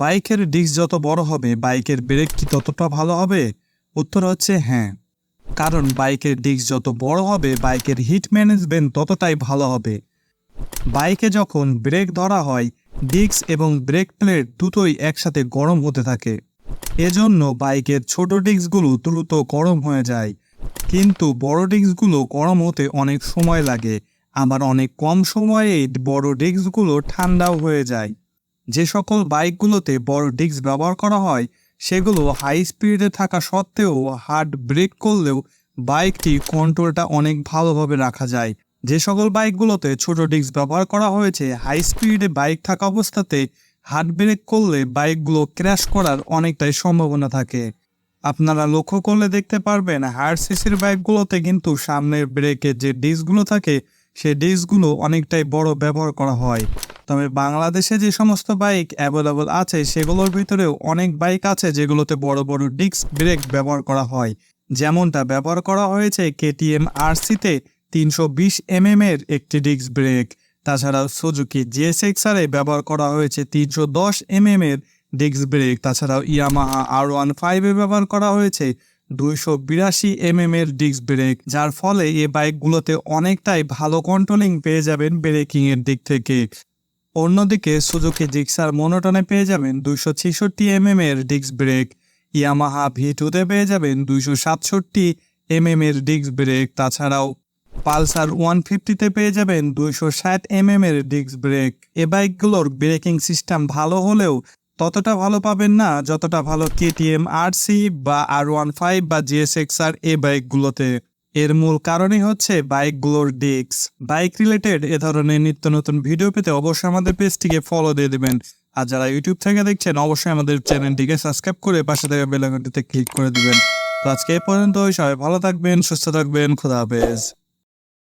বাইকের ডিস্ক যত বড় হবে বাইকের ব্রেক কি ততটা ভালো হবে? উত্তর হচ্ছে হ্যাঁ। কারণ বাইকের ডিস্ক যত বড় হবে বাইকের হিট ম্যানেজমেন্ট ততটাই ভালো হবে। বাইকে যখন ব্রেক ধরা হয় ডিস্ক এবং ব্রেক প্লেট দুটোই একসাথে গরম হতে থাকে। এজন্য বাইকের ছোট ডিস্কগুলো দ্রুত গরম হয়ে যায়, কিন্তু বড় ডিস্কগুলো গরম হতে অনেক সময় লাগে। আবার অনেক কম সময়ে বড় ডিস্কগুলো ঠান্ডাও হয়ে যায়। যে সকল বাইকগুলোতে বড় ডিস্ক ব্যবহার করা হয় সেগুলো হাই স্পিডে থাকা সত্ত্বেও হার্ড ব্রেক করলেও বাইকটি কন্ট্রোলটা অনেক ভালোভাবে রাখা যায়। যে সকল বাইকগুলোতে ছোট ডিস্ক ব্যবহার করা হয়েছে হাই স্পিডে বাইক থাকা অবস্থাতে হার্ড ব্রেক করলে বাইকগুলো ক্র্যাশ করার অনেকটাই সম্ভাবনা থাকে। আপনারা লক্ষ্য করলে দেখতে পারবেন হায়ার সিসির বাইকগুলোতে কিন্তু সামনের ব্রেকের যে ডিস্কগুলো থাকে সেই ডিস্কগুলো অনেকটাই বড় ব্যবহার করা হয়। তবে বাংলাদেশে যে সমস্ত বাইক অ্যাভেলেবল আছে সেগুলোর ভিতরেও অনেক বাইক আছে যেগুলোতে বড় বড় ডিস্ক ব্রেক ব্যবহার করা হয়। যেমনটা ব্যবহার করা হয়েছে কেটিএম আরসিতে 320 এর একটি ডিস্ক ব্রেক। তাছাড়াও সুজুকি জিএসএক্সআর এ ব্যবহার করা হয়েছে 310 এর ডিস্ক ব্রেক। তাছাড়াও ইয়ামাহা R15 এ ব্যবহার করা হয়েছে 282 এর ডিস্ক ব্রেক, যার ফলে এই বাইকগুলোতে অনেকটাই ভালো কন্ট্রোলিং পেয়ে যাবেন ব্রেকিং এর দিক থেকে। অন্যদিকে সুজুকি জিক্সার মনোটনে পেয়ে যাবেন 266 এর ডিস্ক ব্রেক। ইয়ামাহা V2-তে পেয়ে যাবেন 267 এর ডিস্ক ব্রেক। তাছাড়াও পালসার 150-তে পেয়ে যাবেন 260 এর ডিস্ক ব্রেক। এ বাইকগুলোর ব্রেকিং সিস্টেম ভালো হলেও ততটা ভালো পাবেন না যতটা ভালো কেটিএম আরসি বা R15 বা জিএসএক্সআর এ বাইকগুলোতে। এর মূল কারণই হচ্ছে বাইকগুলোর ডিস্ক। বাইক রিলেটেড এ ধরনের নিত্য নতুন ভিডিও পেতে অবশ্যই আমাদের পেজটিকে ফলো দিয়ে দেবেন। আর যারা ইউটিউব থেকে দেখছেন অবশ্যই আমাদের চ্যানেলটিকে সাবস্ক্রাইব করে পাশে থাকা বেল আইকনটিতে ক্লিক করে দিবেন। তো আজকে এ পর্যন্ত, সবাই ভালো থাকবেন, সুস্থ থাকবেন, খোদা হাফেজ।